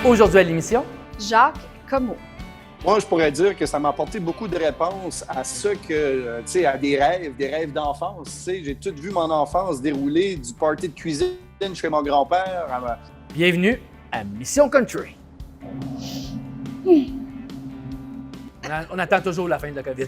Aujourd'hui à l'émission, Jacques Comeau. Moi, je pourrais dire que ça m'a apporté beaucoup de réponses à ce que, tu sais, à des rêves d'enfance. Tu sais, j'ai tout vu mon enfance dérouler du party de cuisine chez mon grand-père. bienvenue à Mission Country. On attend toujours la fin de la COVID.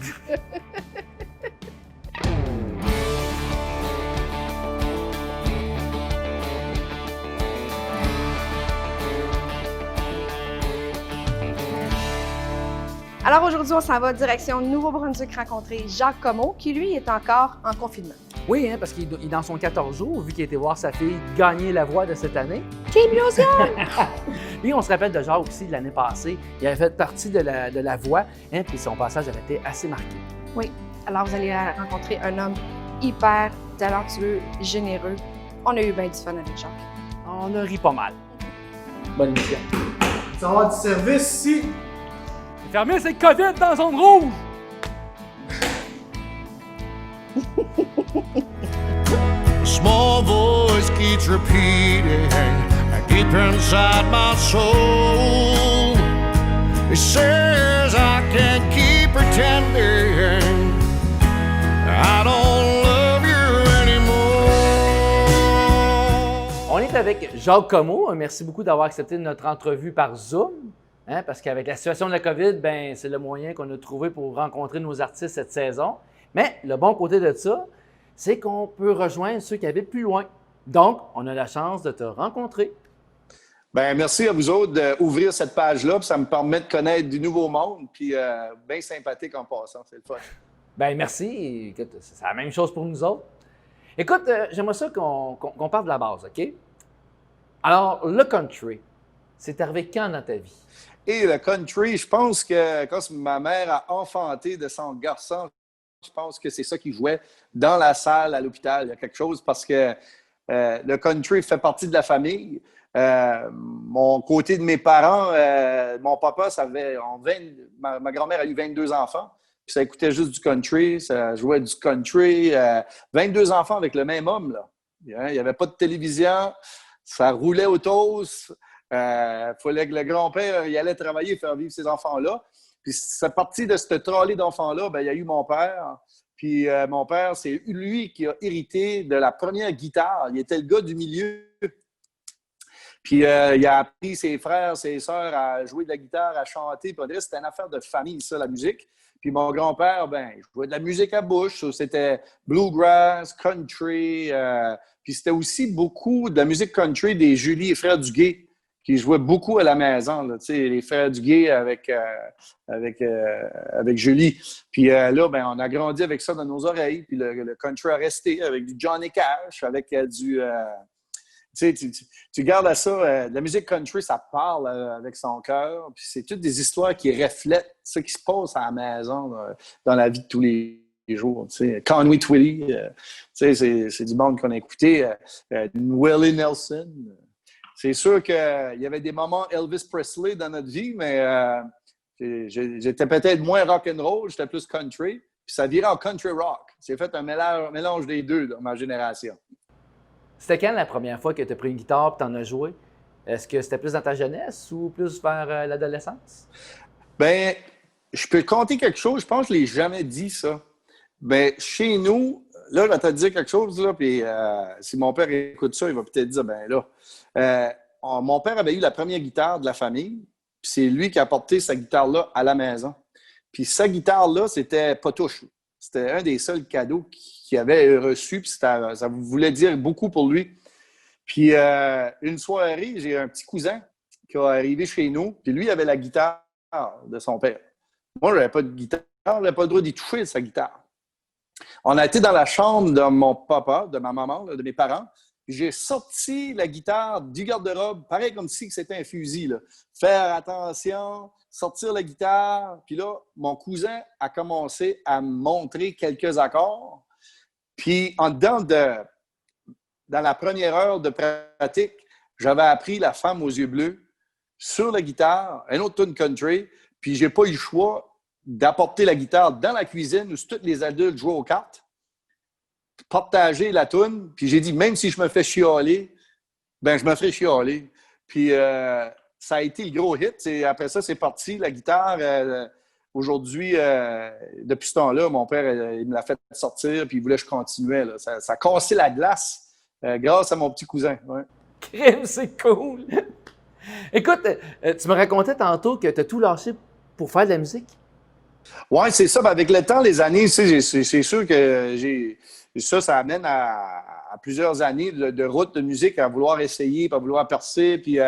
Alors aujourd'hui, on s'en va direction Nouveau-Brunswick rencontrer Jacques Comeau, qui lui est encore en confinement. Oui, hein, parce qu'il est dans son 14 jours, vu qu'il a été voir sa fille gagner la voix de cette année. Team Music! Lui, on se rappelle de Jacques aussi de l'année passée. Il avait fait partie de la voix, hein, puis son passage avait été assez marqué. Oui, alors vous allez rencontrer un homme hyper talentueux, généreux. On a eu bien du fun avec Jacques. On a ri pas mal. Bonne émission. Ça va avoir du service ici. Fermez cette COVID dans zone rouge! A small voice keeps repeating deep inside my soul. It says I can't keep pretending I don't love you anymore. On est avec Jacques Comeau. Merci beaucoup d'avoir accepté notre entrevue par Zoom. Hein, parce qu'avec la situation de la COVID, ben, c'est le moyen qu'on a trouvé pour rencontrer nos artistes cette saison. Mais le bon côté de ça, c'est qu'on peut rejoindre ceux qui habitent plus loin. Donc, on a la chance de te rencontrer. Ben merci à vous autres d'ouvrir cette page-là, puis ça me permet de connaître du nouveau monde, puis bien sympathique en passant, c'est le fun. Ben merci. Écoute, c'est la même chose pour nous autres. Écoute, j'aimerais ça qu'on parte de la base, OK? Alors, le country, c'est arrivé quand dans ta vie? Et le country, je pense que quand ma mère a enfanté de son garçon, je pense que c'est ça qui jouait dans la salle à l'hôpital. Il y a quelque chose parce que le country fait partie de la famille. Mon côté de mes parents, mon papa, ma grand-mère a eu 22 enfants. Puis ça écoutait juste du country, ça jouait du country. 22 enfants avec le même homme, là. Il n'y avait pas de télévision, ça roulait au toast. Fallait que le grand-père il allait travailler, faire vivre ces enfants-là. Puis c'est parti de cette trolley d'enfants-là, ben, il y a eu mon père. Puis mon père, c'est lui qui a hérité de la première guitare. Il était le gars du milieu. Puis il a appris ses frères, ses sœurs à jouer de la guitare, à chanter. Puis c'était une affaire de famille, ça, la musique. Puis mon grand-père, ben, il jouait de la musique à bouche. C'était bluegrass, country. Puis c'était aussi beaucoup de la musique country des Julie et Frères Duguay, qui jouaient beaucoup à la maison, là, les Frères Duguay avec Julie. Puis là, ben, on a grandi avec ça dans nos oreilles. Puis le country a resté avec du Johnny Cash, avec du... tu gardes à ça, la musique country, ça parle avec son cœur. Puis c'est toutes des histoires qui reflètent ce qui se passe à la maison, dans la vie de tous les jours. Conway Twitty, c'est du monde qu'on a écouté. Willie Nelson. C'est sûr qu'il y avait des moments Elvis Presley dans notre vie, mais j'étais peut-être moins rock'n'roll, j'étais plus country. Puis ça virait en country rock. C'est fait un mélange des deux dans ma génération. C'était quand la première fois que tu as pris une guitare et tu en as joué? Est-ce que c'était plus dans ta jeunesse ou plus vers l'adolescence? Bien, je peux te conter quelque chose. Je pense que je ne l'ai jamais dit, ça. Bien, chez nous, là, je vais te dire quelque chose, là, puis si mon père écoute ça, il va peut-être dire, ben là, mon père avait eu la première guitare de la famille, puis c'est lui qui a apporté sa guitare-là à la maison. Puis sa guitare-là, c'était pas touche. C'était un des seuls cadeaux qu'il avait reçu, puis ça voulait dire beaucoup pour lui. Puis une soirée, j'ai un petit cousin qui est arrivé chez nous, puis lui avait la guitare de son père. Moi, je n'avais pas de guitare, je n'avais pas le droit d'y toucher de sa guitare. On a été dans la chambre de mon papa, de ma maman, là, de mes parents. J'ai sorti la guitare du garde-robe, pareil comme si c'était un fusil, là. Faire attention, sortir la guitare. Puis là, mon cousin a commencé à me montrer quelques accords. Puis dans la première heure de pratique, j'avais appris La femme aux yeux bleus sur la guitare, un autre tune country. Puis j'ai pas eu le choix d'apporter la guitare dans la cuisine où tous les adultes jouaient aux cartes, partager la toune. Puis j'ai dit, même si je me fais chialer, ben je me ferai chialer. Puis ça a été le gros hit. Après ça, c'est parti. La guitare, aujourd'hui, depuis ce temps-là, mon père, il me l'a fait sortir, puis il voulait que je continuais. Là. Ça a cassé la glace grâce à mon petit cousin. Ouais. Crème, c'est cool! Écoute, tu me racontais tantôt que tu as tout lâché pour faire de la musique. Oui, c'est ça. Ben, avec le temps, les années, c'est sûr que ça amène à plusieurs années de route de musique, à vouloir essayer, à vouloir percer. Puis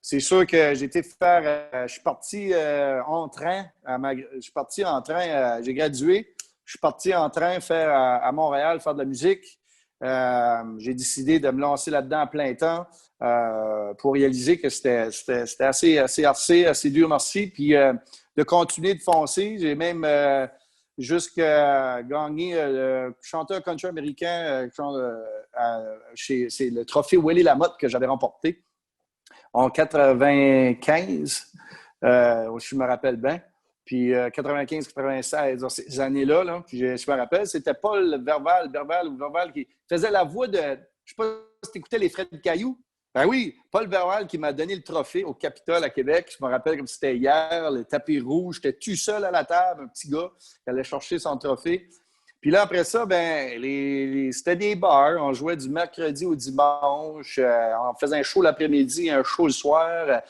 c'est sûr que j'ai été faire. Je suis parti en train. Je suis parti en train. J'ai gradué. Je suis parti en train faire à Montréal faire de la musique. J'ai décidé de me lancer là-dedans à plein temps pour réaliser que c'était assez dur, merci. Puis de continuer de foncer. J'ai même jusqu'à gagner le chanteur country américain c'est le trophée Willie Lamotte que j'avais remporté en 95. Je me rappelle bien. Puis 95-96, dans ces années-là, là, puis je me rappelle, c'était Paul Verval qui faisait la voix de... Je ne sais pas si tu écoutais Les Frais de Caillou. Ben oui, Paul Verval qui m'a donné le trophée au Capitole à Québec. Je me rappelle comme c'était hier, le tapis rouge. J'étais tout seul à la table, un petit gars qui allait chercher son trophée. Puis là, après ça, ben c'était des bars. On jouait du mercredi au dimanche. On faisait un show l'après-midi, un show le soir.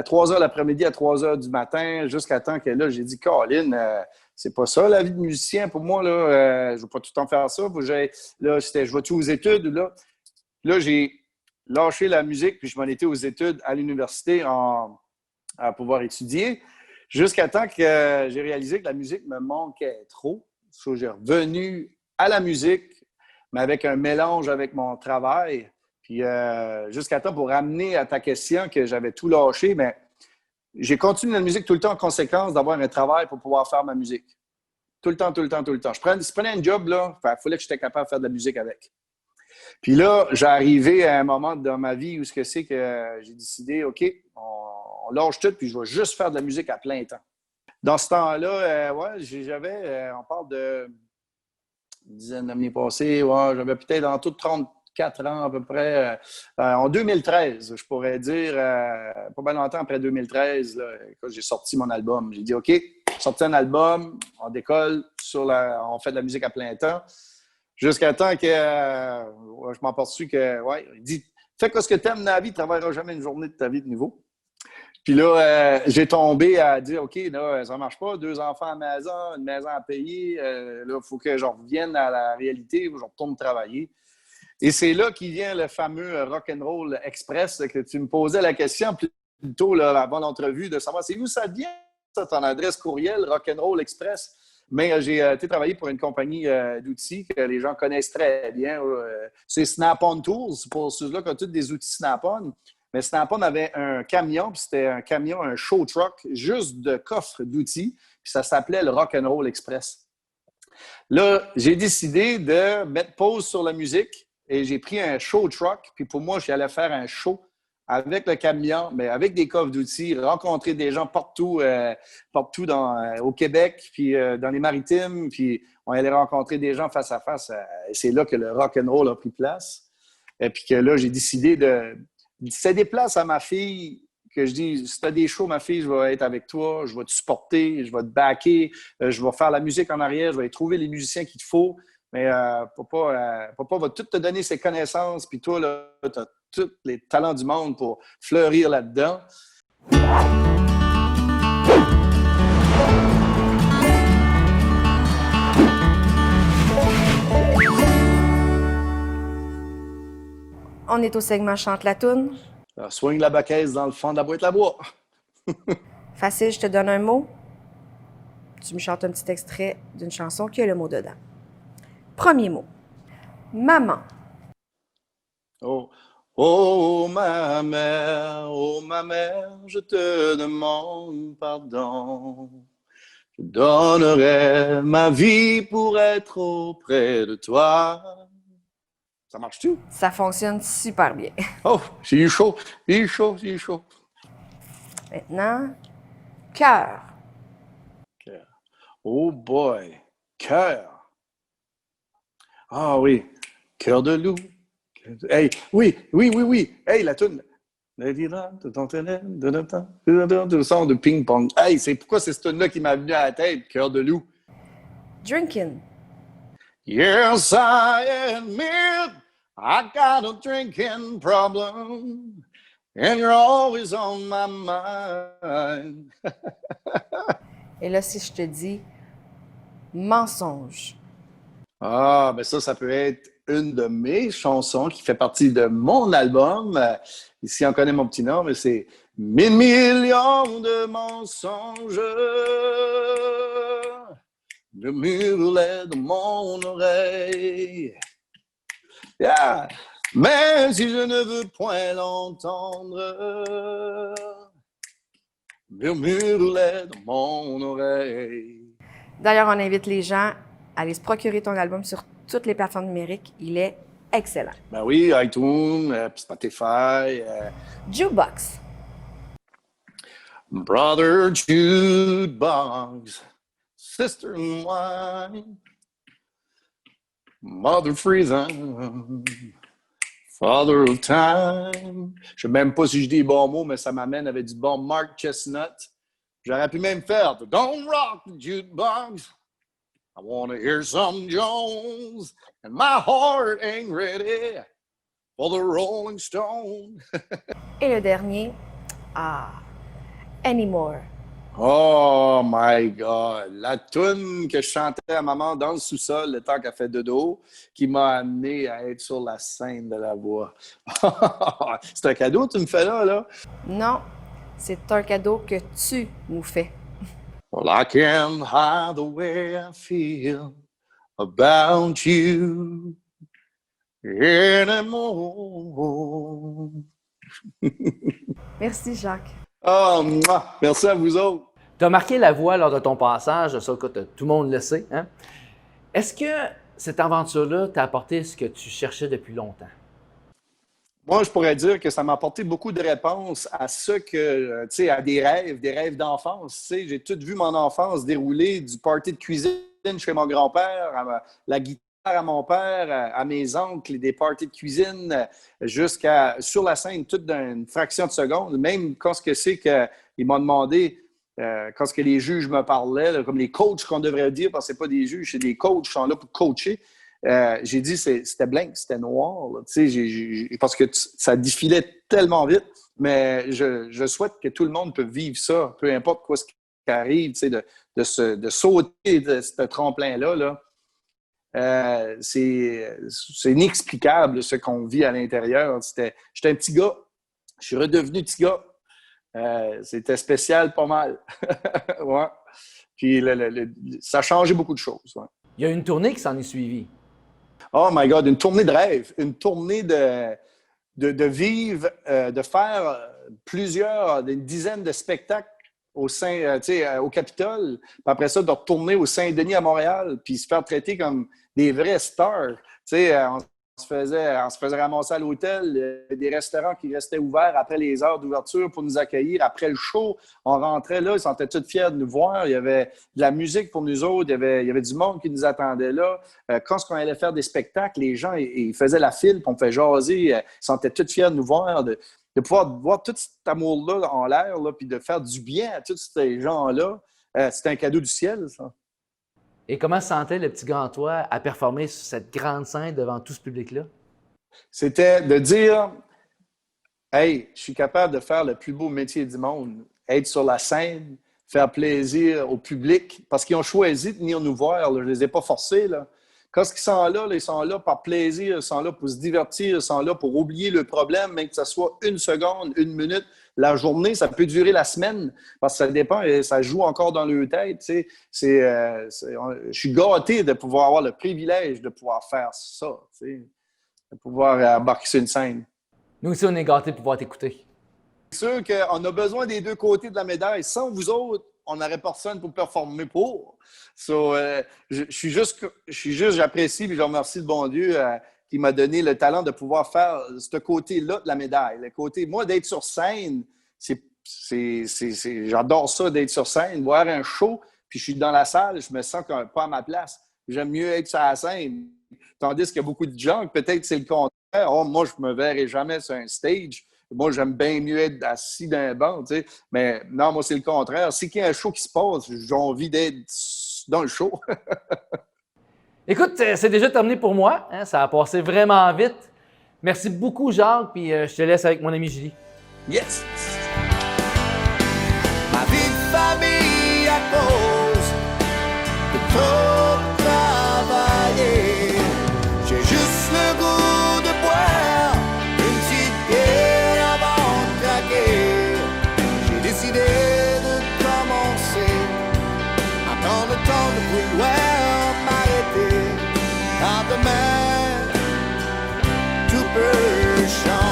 3 heures l'après-midi à 3 heures du matin, jusqu'à temps que là, j'ai dit, Colin, c'est pas ça la vie de musicien pour moi. Là, je ne veux pas tout le temps faire ça. Je vais-tu aux études? Là, j'ai lâché la musique, puis je m'en étais aux études à l'université à pouvoir étudier, jusqu'à temps que j'ai réalisé que la musique me manquait trop. So, j'ai revenu à la musique, mais avec un mélange avec mon travail. Puis jusqu'à temps, pour ramener à ta question que j'avais tout lâché, mais j'ai continué la musique tout le temps en conséquence d'avoir un travail pour pouvoir faire ma musique. Tout le temps. Je prenais un job, là, il fallait que j'étais capable de faire de la musique avec. Puis là, j'ai arrivé à un moment dans ma vie où j'ai décidé, OK, on lâche tout, puis je vais juste faire de la musique à plein temps. Dans ce temps-là, on parle de une dizaine d'années passées, j'avais peut-être en tout 34 ans à peu près. En 2013, je pourrais dire, pas mal longtemps après 2013, là, quand j'ai sorti mon album. J'ai dit, OK, sorti un album, on décolle, on fait de la musique à plein temps. Jusqu'à temps que je m'en aperçus que, il dit, fais ce que tu aimes dans la vie, tu ne travailleras jamais une journée de ta vie de nouveau. Puis là, j'ai tombé à dire, OK, là, ça ne marche pas, 2 enfants à la maison, une maison à payer, là, il faut que je revienne à la réalité, je retourne travailler. Et c'est là qu'il vient le fameux Rock'n'Roll Express que tu me posais la question plus tôt là, avant l'entrevue, de savoir c'est où ça vient, ça, ton adresse courriel, Rock'n'Roll Express. Mais j'ai été travailler pour une compagnie d'outils que les gens connaissent très bien. C'est Snap-on Tools, pour ceux-là qui ont tous des outils Snap-on. Mais Snap-on avait un camion, puis c'était un camion, un show truck, juste de coffre d'outils, puis ça s'appelait le Rock'n'Roll Express. Là, j'ai décidé de mettre pause sur la musique et j'ai pris un show truck, puis pour moi, j'allais faire un show avec le camion, mais avec des coffres d'outils, rencontrer des gens partout au Québec, puis dans les Maritimes, puis on allait rencontrer des gens face à face. Et c'est là que le rock'n'roll a pris place. Et puis que là, j'ai décidé de céder place à ma fille, que je dis, si tu as des shows, ma fille, je vais être avec toi, je vais te supporter, je vais te backer, je vais faire la musique en arrière, je vais aller trouver les musiciens qu'il te faut. Mais papa va tout te donner ses connaissances, puis toi, là, tu as tous les talents du monde pour fleurir là-dedans. On est au segment Chante la toune. Swing la baquette dans le fond de la boîte à bois. Facile, je te donne un mot. Tu me chantes un petit extrait d'une chanson qui a le mot dedans. Premier mot. Maman. Oh ma mère, je te demande pardon. Je donnerai ma vie pour être auprès de toi. Ça marche-tu? Ça fonctionne super bien. Oh, j'ai eu chaud. Maintenant, cœur. Oh boy, cœur. Ah oui, cœur de loup. Hey, oui. Hey, la toune. Le son de ping-pong. Hey, c'est pourquoi c'est ce tune-là qui m'a venu à la tête, Cœur de loup. Drinking. Yes, I admit I got a drinking problem, and you're always on my mind. Et là, si je te dis mensonge. Ah, ben ça peut être une de mes chansons qui fait partie de mon album. Ici, on connaît mon petit nom, mais c'est 1000 millions de mensonges. Le mulet de mon oreille. Yeah. Mais si je ne veux point l'entendre, le mulet de mon oreille. D'ailleurs, on invite les gens à aller se procurer ton album sur toutes les plateformes numériques. Il est excellent. Ben oui, iTunes, Spotify. Jukebox. Brother Jukebox, Sister in Wine, Mother Freezing, Father of Time. Je ne sais même pas si je dis les bons mots, mais ça m'amène avec du bon Mark Chestnut. J'aurais pu même faire « Don't rock the jukebox, I want to hear some Jones, and my heart ain't ready for the Rolling Stone. » Et le dernier, Anymore. Oh my God! La toune que je chantais à maman dans le sous-sol le temps qu'elle fait dodo, qui m'a amené à être sur la scène de la voix. C'est un cadeau que tu me fais là? Non, c'est un cadeau que tu nous fais. Well, I can't hide the way I feel about you anymore. Merci, Jacques. Oh, mouah! Merci à vous autres. Tu as marqué la voie lors de ton passage, ça, écoute, tout le monde le sait. Hein? Est-ce que cette aventure-là t'a apporté ce que tu cherchais depuis longtemps? Moi, je pourrais dire que ça m'a apporté beaucoup de réponses à ce que, tu sais, à des rêves d'enfance. Tu sais, j'ai tout vu mon enfance dérouler du party de cuisine chez mon grand-père, à la guitare à mon père, à mes oncles, des parties de cuisine, jusqu'à sur la scène, toute d'une fraction de seconde. Même quand ce que c'est qu'ils m'ont demandé, quand ce que les juges me parlaient, là, comme les coachs qu'on devrait dire, parce que ce pas des juges, c'est des coachs qui sont là pour coacher. J'ai dit c'était blanc, c'était noir. Là, parce que ça défilait tellement vite. Mais je souhaite que tout le monde peut vivre ça, peu importe quoi ce qui arrive, de sauter de ce tremplin-là. Là. C'est inexplicable ce qu'on vit à l'intérieur. J'étais un petit gars, je suis redevenu petit gars. C'était spécial pas mal. Ouais. Puis ça a changé beaucoup de choses. Ouais. Il y a une tournée qui s'en est suivie. Oh my God, une tournée de rêve, une tournée de vivre, de faire une dizaine de spectacles au Capitole, puis après ça, de retourner au Saint-Denis à Montréal, puis se faire traiter comme des vrais stars. On se faisait ramasser à l'hôtel, des restaurants qui restaient ouverts après les heures d'ouverture pour nous accueillir. Après le show, on rentrait là, ils sont tous fiers de nous voir. Il y avait de la musique pour nous autres, il y avait du monde qui nous attendait là. Quand on allait faire des spectacles, les gens ils faisaient la file, puis on fait jaser. Ils sont tous fiers de nous voir, de pouvoir voir tout cet amour-là en l'air, là, puis de faire du bien à tous ces gens-là. C'est un cadeau du ciel, ça. Et comment se sentait le petit grand toi à performer sur cette grande scène devant tout ce public-là? C'était de dire « Hey, je suis capable de faire le plus beau métier du monde, être sur la scène, faire plaisir au public, parce qu'ils ont choisi de venir nous voir, là, je ne les ai pas forcés. Là. Quand ils sont là, ils sont là par plaisir, ils sont là pour se divertir, ils sont là pour oublier le problème, même que ce soit 1 seconde, 1 minute. La journée, ça peut durer la semaine, parce que ça dépend, ça joue encore dans leur tête. Tu sais. Je suis gâté de pouvoir avoir le privilège de pouvoir faire ça, tu sais, de pouvoir embarquer sur une scène. Nous aussi, on est gâtés de pouvoir t'écouter. C'est sûr qu'on a besoin des deux côtés de la médaille. Sans vous autres, on n'aurait personne pour performer pour. So, j'apprécie et je remercie le bon Dieu qui m'a donné le talent de pouvoir faire ce côté-là de la médaille. Le côté, moi, d'être sur scène, j'adore ça d'être sur scène, voir un show, puis je suis dans la salle, je me sens pas à ma place. J'aime mieux être sur la scène. Tandis qu'il y a beaucoup de gens, peut-être que c'est le contraire. Oh, moi, je me verrai jamais sur un stage. Moi, j'aime bien mieux être assis dans un banc, tu sais. Mais non, moi, c'est le contraire. Si qu'il y a un show qui se passe, j'ai envie d'être dans le show. Écoute, c'est déjà terminé pour moi. Hein, ça a passé vraiment vite. Merci beaucoup, Jacques, puis je te laisse avec mon ami Julie. Yes! Ma vie de famille à cause de trop travailler. J'ai juste le goût de boire une petite bière avant de craquer. J'ai décidé de commencer à prendre le temps de vouloir m'arrêter. Car demain, tout peut changer.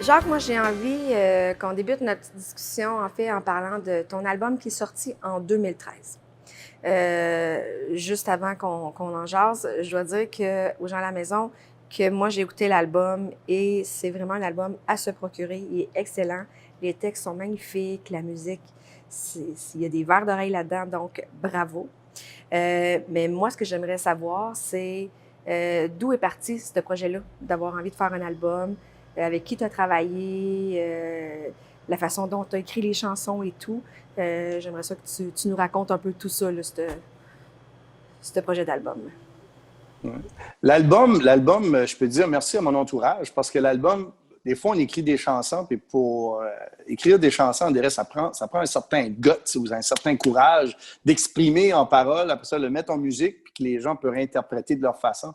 Jacques, moi, j'ai envie qu'on débute notre petite discussion, en fait, en parlant de ton album qui est sorti en 2013. Juste avant qu'on en jase, je dois dire aux gens à la maison que moi, j'ai écouté l'album et c'est vraiment un album à se procurer. Il est excellent. Les textes sont magnifiques. La musique, il y a des vers d'oreille là-dedans, donc bravo. Mais moi, ce que j'aimerais savoir, c'est d'où est parti ce projet-là, d'avoir envie de faire un album, avec qui tu as travaillé, la façon dont tu as écrit les chansons et tout. J'aimerais ça que tu nous racontes un peu tout ça, là, ce projet d'album. Ouais. L'album, je peux dire merci à mon entourage parce que l'album, des fois, on écrit des chansons, puis pour écrire des chansons, on dirait ça prend un certain guts ou un certain courage d'exprimer en parole, après ça, le mettre en musique, puis que les gens peuvent réinterpréter de leur façon.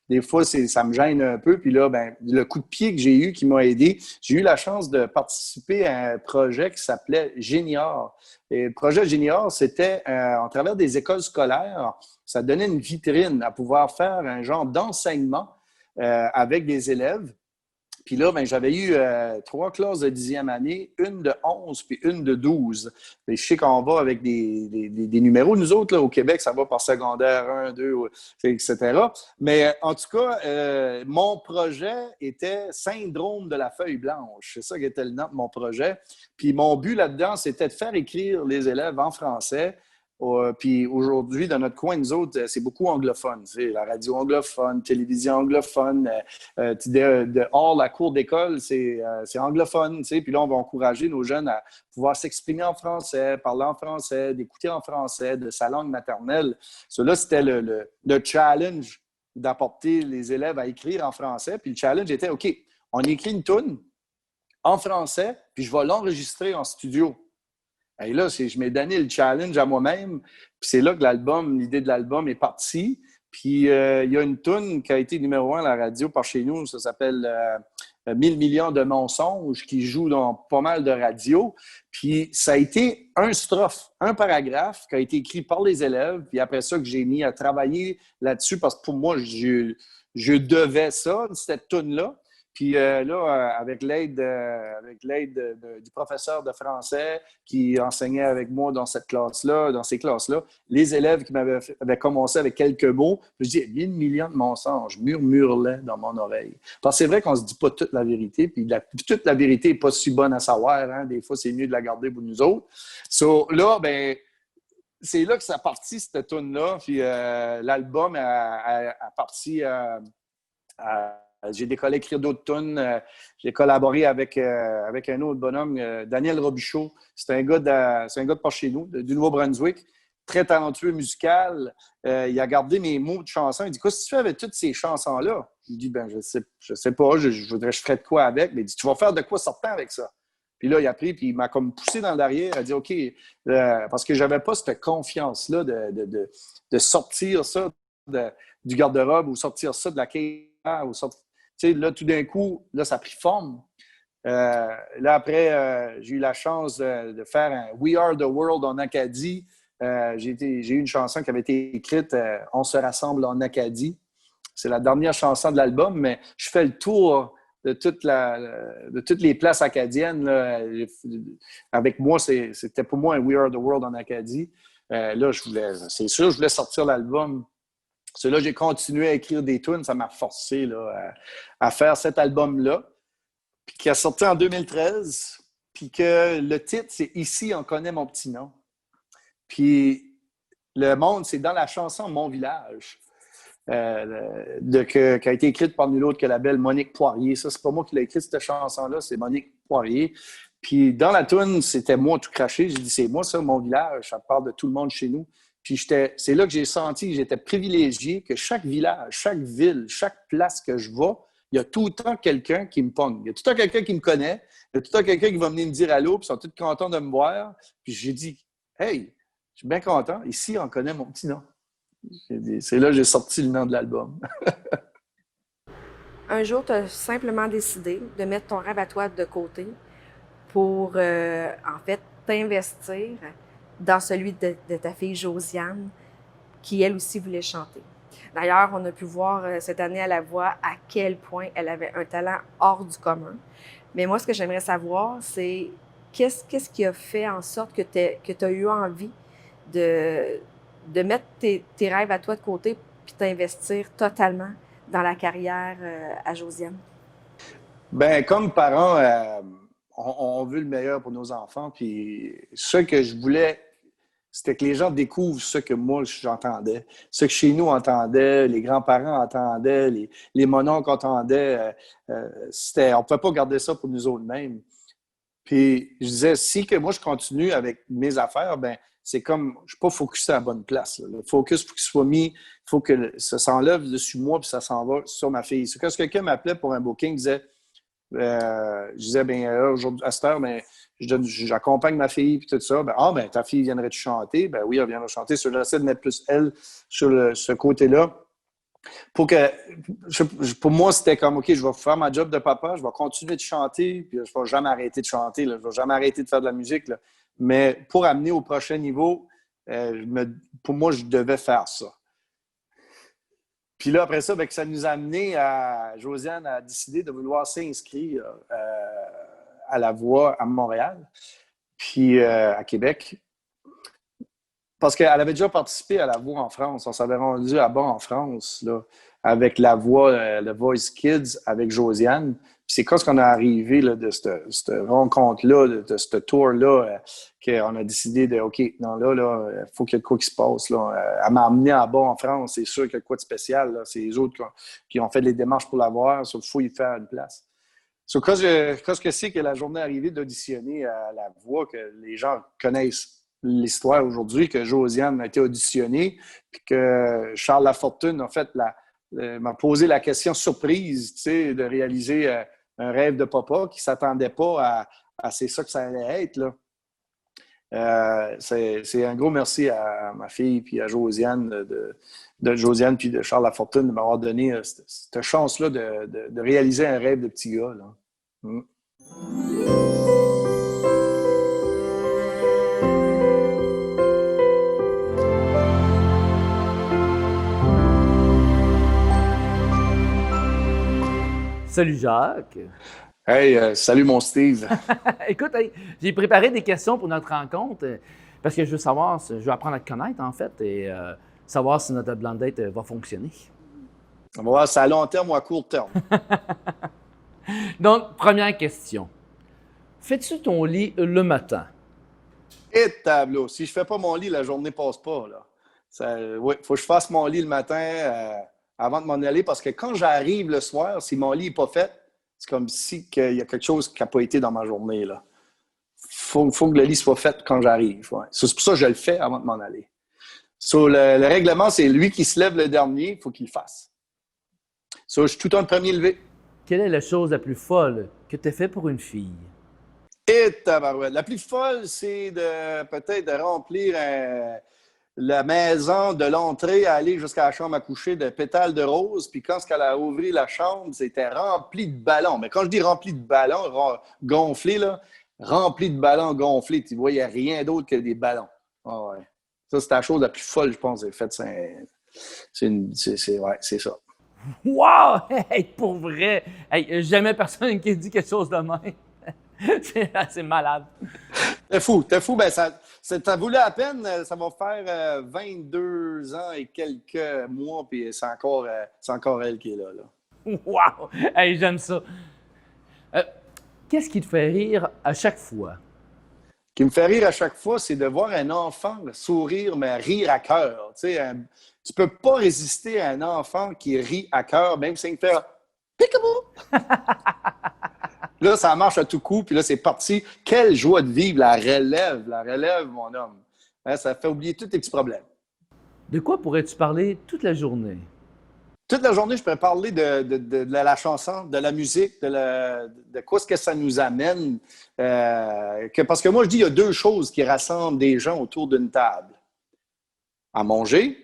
Des fois, ça me gêne un peu. Puis là, ben, le coup de pied que j'ai eu qui m'a aidé, j'ai eu la chance de participer à un projet qui s'appelait Génior. Et le projet Génior, c'était en travers des écoles scolaires, ça donnait une vitrine à pouvoir faire un genre d'enseignement avec des élèves. Puis là, ben, j'avais eu 3 classes de 10e année, une de 11 puis une de 12. Et je sais qu'on va avec des numéros. Nous autres, là, au Québec, ça va par secondaire 1, 2, etc. Mais en tout cas, mon projet était Syndrome de la feuille blanche. C'est ça qui était le nom de mon projet. Puis mon but là-dedans, c'était de faire écrire les élèves en français. Puis aujourd'hui, dans notre coin, nous autres, c'est beaucoup anglophone. Tu sais, la radio anglophone, télévision anglophone, hors la cour d'école, c'est anglophone. Tu sais. Puis là, on va encourager nos jeunes à pouvoir s'exprimer en français, parler en français, d'écouter en français, de sa langue maternelle. Cela, c'était le challenge d'apporter les élèves à écrire en français. Puis le challenge était, OK, on écrit une toune en français, puis je vais l'enregistrer en studio. Et là, je m'ai donné le challenge à moi-même. Puis c'est là que l'idée de l'album est partie. Puis il y a une toune qui a été numéro 1 à la radio par chez nous. Ça s'appelle 1000 millions de mensonges qui joue dans pas mal de radios. Puis ça a été un strophe, un paragraphe qui a été écrit par les élèves. Puis après ça, que j'ai mis à travailler là-dessus parce que pour moi, je devais ça, cette toune-là. Puis là, avec l'aide du professeur de français qui enseignait avec moi dans ces classes-là, les élèves qui avaient commencé avec quelques mots, je dis 1000 millions de mensonges murmurent-les dans mon oreille. Parce que c'est vrai qu'on ne se dit pas toute la vérité, puis toute la vérité n'est pas si bonne à savoir. Hein? Des fois, c'est mieux de la garder pour nous autres. So, là, ben, c'est là que ça a parti, cette toune-là. Puis l'album a parti j'ai décollé écrire d'autres tunes. J'ai collaboré avec un autre bonhomme, Daniel Robichaud. C'est un gars de par chez nous, du Nouveau-Brunswick. Très talentueux musical. Il a gardé mes mots de chansons. Il dit, qu'est-ce que tu fais avec toutes ces chansons-là? Je dis, ben, je sais pas, je ferais de quoi avec. Mais il dit, tu vas faire de quoi sortant avec ça? Puis là, il a pris, puis il m'a comme poussé dans l'arrière. Il a dit, OK, parce que j'avais pas cette confiance-là de sortir ça du garde-robe ou sortir ça de la cave ou sortir. Tu sais, là, tout d'un coup, là, ça a pris forme. Là, après, j'ai eu la chance de faire un We Are the World en Acadie. J'ai eu une chanson qui avait été écrite On se rassemble en Acadie. C'est la dernière chanson de l'album, mais je fais le tour de toutes les places acadiennes. Là. Avec moi, c'était pour moi un We Are the World en Acadie. Là, c'est sûr, je voulais sortir l'album. C'est là que j'ai continué à écrire des tunes. Ça m'a forcé là, à faire cet album-là, puis qui a sorti en 2013, puis que le titre, c'est « Ici, on connaît mon petit nom ». Puis le monde, c'est dans la chanson « Mon village ». qui a été écrite par nul autre que la belle Monique Poirier. Ça, c'est pas moi qui l'ai écrite, cette chanson-là, c'est Monique Poirier. Puis dans la toune, c'était moi tout craché. J'ai dit, c'est moi ça, mon village. Ça parle de tout le monde chez nous. Puis c'est là que j'ai senti que j'étais privilégié, que chaque village, chaque ville, chaque place que je vais, il y a tout le temps quelqu'un qui me pogne. Il y a tout le temps quelqu'un qui me connaît. Il y a tout le temps quelqu'un qui va venir me dire allô, puis ils sont tous contents de me voir. Puis j'ai dit, hey, je suis bien content. Ici, on connaît mon petit nom. C'est là que j'ai sorti le nom de l'album. Un jour, tu as simplement décidé de mettre ton rêve à toi de côté pour, en fait, t'investir dans celui de ta fille Josiane, qui elle aussi voulait chanter. D'ailleurs, on a pu voir cette année à la voix à quel point elle avait un talent hors du commun. Mais moi, ce que j'aimerais savoir, c'est qu'est-ce qui a fait en sorte que tu as eu envie de mettre tes rêves à toi de côté puis t'investir totalement dans la carrière à Josiane? Ben, comme parents, on veut le meilleur pour nos enfants. Puis ce que je voulais, c'était que les gens découvrent ce que moi, j'entendais. Ce que chez nous entendait, les grands-parents entendaient, les mononcles entendaient. On ne pouvait pas garder ça pour nous autres mêmes. Puis je disais, si que moi, je continue avec mes affaires, ben c'est comme, je ne suis pas focusé à la bonne place. Là. Le focus, il faut qu'il soit mis, il faut que ça s'enlève dessus moi, puis ça s'en va sur ma fille. C'est quand quelqu'un m'appelait pour un booking, je disais, bien, aujourd'hui, à cette heure, ben, j'accompagne ma fille, puis tout ça. Ben, ta fille viendrait-tu chanter? Ben oui, elle viendrait chanter. J'essaie de mettre plus elle sur ce côté-là. Pour moi, c'était comme, OK, je vais faire ma job de papa, je vais continuer de chanter, puis je ne vais jamais arrêter de chanter, là, je ne vais jamais arrêter de faire de la musique. Là. Mais pour amener au prochain niveau, pour moi, je devais faire ça. Puis là, après ça, ça nous a amené à... Josiane a décidé de vouloir s'inscrire à la voix à Montréal, puis à Québec. Parce qu'elle avait déjà participé à la voix en France. On s'avait rendu à bas en France, là, avec la voix, le Voice Kids, avec Josiane. Puis c'est quand on est arrivé là, de cette rencontre-là, de ce tour-là, qu'on a décidé de, OK, non, là, il faut qu'il y ait de quoi qui se passe. Là. Elle m'a amené en bas en France, c'est sûr qu'il y a de quoi de spécial. Là. C'est les autres qui ont fait les démarches pour l'avoir, sauf qu'il faut y faire une place. Quand je sais que la journée est arrivée d'auditionner à la voix, que les gens connaissent l'histoire aujourd'hui, que Josiane a été auditionnée, puis que Charles Lafortune, en fait, m'a posé la question surprise, tu sais, de réaliser un rêve de papa qui ne s'attendait pas à c'est ça que ça allait être, là. C'est un gros merci à ma fille puis à Josiane, de Josiane puis de Charles Lafortune de m'avoir donné cette chance-là de réaliser un rêve de petit gars, là. Mm. Salut Jacques. Hey, salut mon Steve. Écoute, hey, j'ai préparé des questions pour notre rencontre parce que je veux savoir, je veux apprendre à te connaître en fait et savoir si notre blind date va fonctionner. On va voir si c'est à long terme ou à court terme. Donc, première question. Fais-tu ton lit le matin? Et tableau. Si je fais pas mon lit, la journée passe pas, là. Oui, faut que je fasse mon lit le matin avant de m'en aller parce que quand j'arrive le soir, si mon lit n'est pas fait, c'est comme si il y a quelque chose qui n'a pas été dans ma journée, là. Faut que le lit soit fait quand j'arrive. Ouais. C'est pour ça que je le fais avant de m'en aller. Le règlement, c'est lui qui se lève le dernier, il faut qu'il le fasse. Je suis tout le temps le premier levé. Quelle est la chose la plus folle que tu as fait pour une fille? Et tabarouette. La plus folle, c'est peut-être de remplir la maison de l'entrée à aller jusqu'à la chambre à coucher de pétales de rose. Puis quand elle a ouvert la chambre, c'était rempli de ballons. Mais quand je dis rempli de ballons, gonflés, là, rempli de ballons gonflés, tu vois, il n'y a rien d'autre que des ballons. Ah ouais. Ça, c'est la chose la plus folle, je pense, que j'ai faite. C'est ça. Wow! Hey, pour vrai! Hey, jamais personne qui dit quelque chose de même. C'est malade. T'es fou. Ben, ça voulait à peine. Ça va faire 22 ans et quelques mois, puis c'est encore elle qui est là. Wow! Hey, j'aime ça. Qu'est-ce qui te fait rire à chaque fois? qui me fait rire à chaque fois, c'est de voir un enfant sourire, mais rire à cœur. Tu sais, tu peux pas résister à un enfant qui rit à cœur, même s'il me fait « Peekaboo! » Là, ça marche à tout coup, puis là, c'est parti. Quelle joie de vivre, la relève, mon homme. Hein, ça fait oublier tous tes petits problèmes. De quoi pourrais-tu parler toute la journée? Toute la journée, je pourrais parler de la chanson, de la musique, de quoi est-ce que ça nous amène. Parce que moi, je dis, il y a deux choses qui rassemblent des gens autour d'une table. À manger,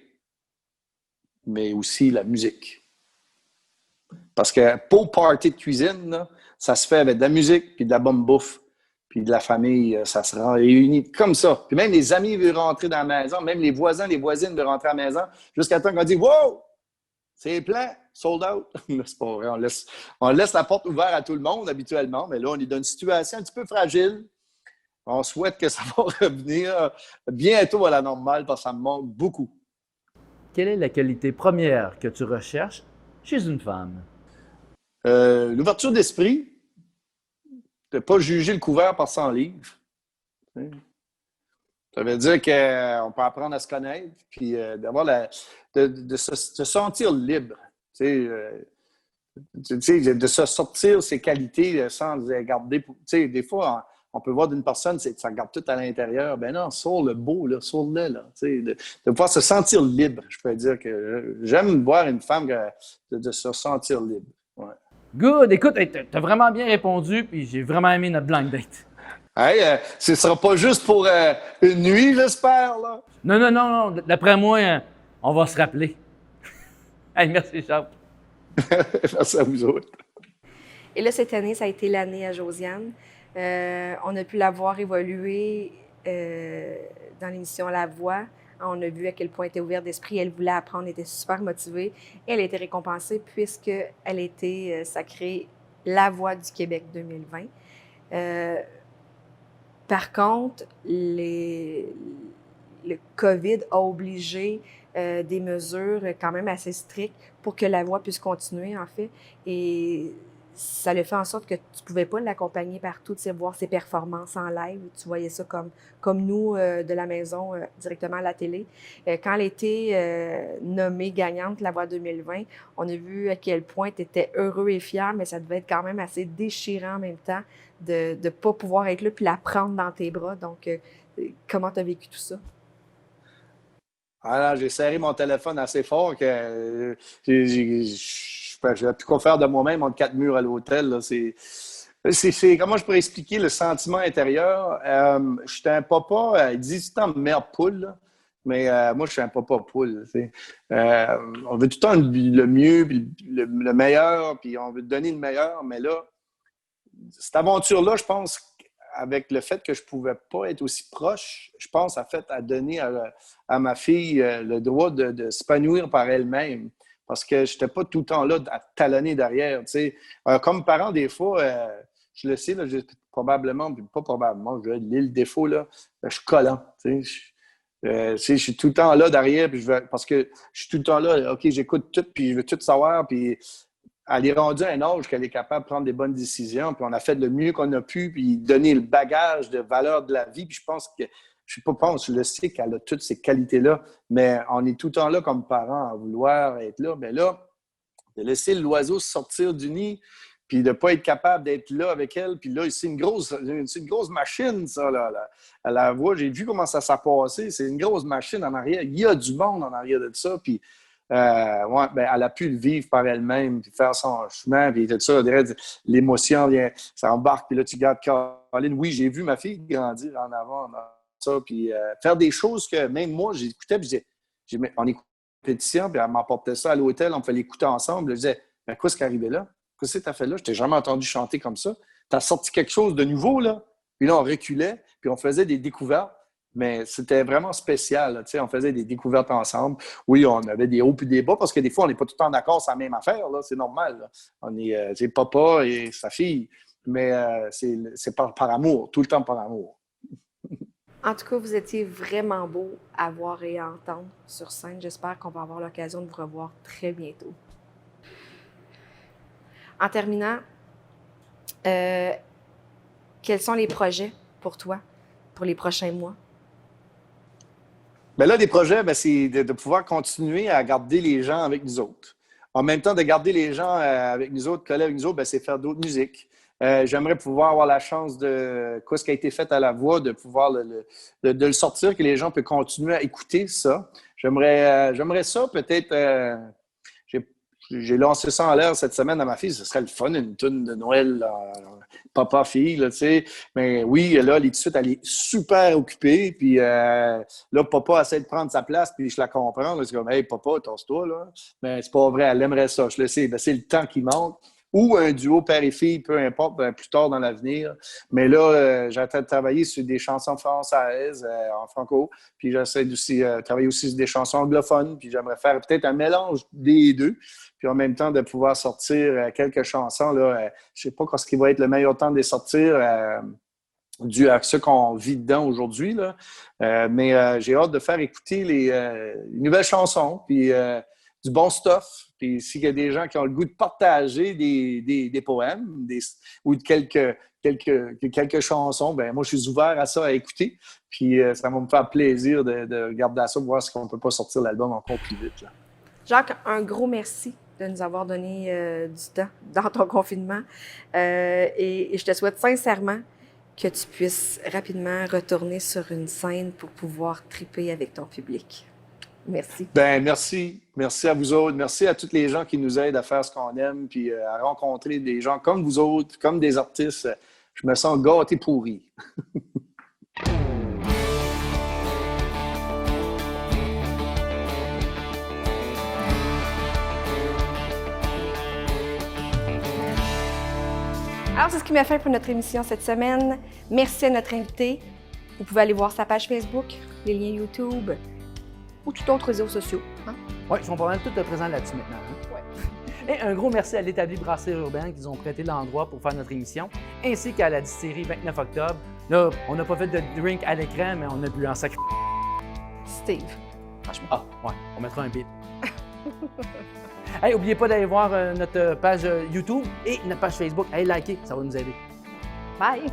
mais aussi la musique. Parce que pour party de cuisine, là, ça se fait avec de la musique puis de la bonne bouffe. Puis de la famille, ça se réunit comme ça. Puis même les amis veulent rentrer dans la maison, même les voisins, les voisines veulent rentrer à la maison, jusqu'à temps qu'on dit « Wow! C'est plein, sold out. » C'est pas vrai, on laisse la porte ouverte à tout le monde habituellement, mais là, on est dans une situation un petit peu fragile. On souhaite que ça va revenir bientôt à la normale parce que ça me manque beaucoup. Quelle est la qualité première que tu recherches chez une femme? L'ouverture d'esprit, de ne pas juger le couvert par 100 livres. Ça veut dire qu'on peut apprendre à se connaître, puis d'avoir de se sentir libre. De se sortir ses qualités sans les garder. Des fois, on peut voir d'une personne, ça garde tout à l'intérieur. Ben non, sors le beau, là, sors-le. Là, de pouvoir se sentir libre. Je peux dire que j'aime voir une femme de se sentir libre. Ouais. Good! Écoute, t'as vraiment bien répondu, puis j'ai vraiment aimé notre blind date. Hey, ce ne sera pas juste pour une nuit, j'espère, là. Non. D'après moi, on va se rappeler. Hey, merci, Charles. Merci à vous autres. Et là, cette année, ça a été l'année à Josiane. On a pu la voir évoluer dans l'émission La Voix. On a vu à quel point elle était ouverte d'esprit. Elle voulait apprendre, elle était super motivée. Et elle a été récompensée puisqu'elle a été sacrée La Voix du Québec 2020. Par contre, le COVID a obligé des mesures quand même assez strictes pour que La Voix puisse continuer, en fait. Et ça le fait en sorte que tu ne pouvais pas l'accompagner partout, tu sais, voir ses performances en live. Tu voyais ça comme nous, de la maison, directement à la télé. Quand elle était nommée gagnante La Voix 2020, on a vu à quel point tu étais heureux et fier, mais ça devait être quand même assez déchirant en même temps de ne pas pouvoir être là puis la prendre dans tes bras. Donc, comment tu as vécu tout ça? Alors, j'ai serré mon téléphone assez fort que j'avais plus quoi faire de moi-même entre quatre murs à l'hôtel. Là. Comment je pourrais expliquer le sentiment intérieur? J'étais un papa, il dit c'est un mère poule, là. Mais moi, je suis un papa poule. On veut tout le temps le mieux, puis le meilleur, puis on veut donner le meilleur. Mais là, cette aventure-là, je pense, avec le fait que je ne pouvais pas être aussi proche, je pense, a fait à donner à ma fille le droit de s'épanouir par elle-même. Parce que je n'étais pas tout le temps là à talonner derrière. Comme parent, des fois, je le sais, là, probablement, puis pas probablement, j'ai le défaut, là, je suis collant. Je suis tout le temps là derrière, parce que je suis tout le temps là, OK, j'écoute tout, puis je veux tout savoir, puis elle est rendue à un âge qu'elle est capable de prendre des bonnes décisions, puis on a fait le mieux qu'on a pu, puis donner le bagage de valeur de la vie, puis je pense que, je le sais qu'elle a toutes ces qualités-là, mais on est tout le temps là comme parents à vouloir être là, mais là, de laisser l'oiseau sortir du nid, puis de ne pas être capable d'être là avec elle, puis là, c'est une grosse machine, ça, là. À la voix, j'ai vu comment ça s'est passé, c'est une grosse machine en arrière, il y a du monde en arrière de ça, puis ouais, ben, elle a pu le vivre par elle-même, puis faire son chemin, puis tout ça. L'émotion vient, ça embarque, puis là, tu gardes Caroline. Oui, j'ai vu ma fille grandir en avant, dans ça, puis faire des choses que même moi, j'écoutais, puis on écoutait compétition, puis elle m'apportait ça à l'hôtel, on fait l'écouter ensemble. Je disais, mais qu'est-ce qui est arrivé là? Qu'est-ce que tu as fait là? Je t'ai jamais entendu chanter comme ça. Tu as sorti quelque chose de nouveau, là. Puis là, on reculait, puis on faisait des découvertes. Mais c'était vraiment spécial. On faisait des découvertes ensemble. Oui, on avait des hauts et des bas parce que des fois, on n'est pas tout le temps d'accord sur la même affaire. Là. C'est normal. Là. On est c'est papa et sa fille. Mais c'est par amour, tout le temps par amour. En tout cas, vous étiez vraiment beau à voir et à entendre sur scène. J'espère qu'on va avoir l'occasion de vous revoir très bientôt. En terminant, quels sont les projets pour toi? pour les prochains mois? Ben là, les projets, ben, c'est de pouvoir continuer à garder les gens avec nous autres. En même temps, de garder les gens avec nous autres, coller avec nous autres, ben, c'est faire d'autres musiques. J'aimerais pouvoir avoir la chance de quoi ce qui a été fait à la voix, de pouvoir de le sortir, que les gens peuvent continuer à écouter ça. J'aimerais ça peut-être. J'ai lancé ça en l'air cette semaine à ma fille. Ce serait le fun, une toune de Noël, papa-fille, là, tu sais. Mais oui, là, tout de suite, elle est super occupée. Puis là, papa essaie de prendre sa place, puis je la comprends. Là, c'est comme, hey, papa, tasse-toi, là. Mais c'est pas vrai, elle aimerait ça. Je le sais. Ben, c'est le temps qui manque. Ou un duo père et fille, peu importe, plus tard dans l'avenir. Mais là, j'attends de travailler sur des chansons françaises en franco. Puis j'essaie aussi travailler aussi sur des chansons anglophones. Puis j'aimerais faire peut-être un mélange des deux. Puis en même temps, de pouvoir sortir quelques chansons. Là, je ne sais pas ce qui va être le meilleur temps de les sortir, dû à ce qu'on vit dedans aujourd'hui. Là. Mais j'ai hâte de faire écouter les nouvelles chansons, puis du bon stuff. Puis s'il y a des gens qui ont le goût de partager des poèmes ou de quelques chansons, ben moi, je suis ouvert à ça, à écouter. Puis ça va me faire plaisir de regarder ça, de voir si on ne peut pas sortir l'album encore plus vite. Là. Jacques, un gros merci de nous avoir donné du temps dans ton confinement. Et je te souhaite sincèrement que tu puisses rapidement retourner sur une scène pour pouvoir triper avec ton public. Merci. Ben merci. Merci à vous autres. Merci à tous les gens qui nous aident à faire ce qu'on aime, puis à rencontrer des gens comme vous autres, comme des artistes. Je me sens gâté pourri. Alors, c'est ce qui m'a fait pour notre émission cette semaine. Merci à notre invité. Vous pouvez aller voir sa page Facebook, les liens YouTube ou tout autre réseaux sociaux. Hein? Oui, ils sont pas mal tous présents là-dessus maintenant. Hein? Ouais. Et un gros merci à l'établi Brasserie Urbaine qui nous ont prêté l'endroit pour faire notre émission, ainsi qu'à la distillerie 29 octobre. Là, on n'a pas fait de drink à l'écran, mais on a bu en sacré. Steve, franchement. Ah, ouais, on mettra un bip. Hey, n'oubliez pas d'aller voir notre page YouTube et notre page Facebook. Allez liker, ça va nous aider. Bye!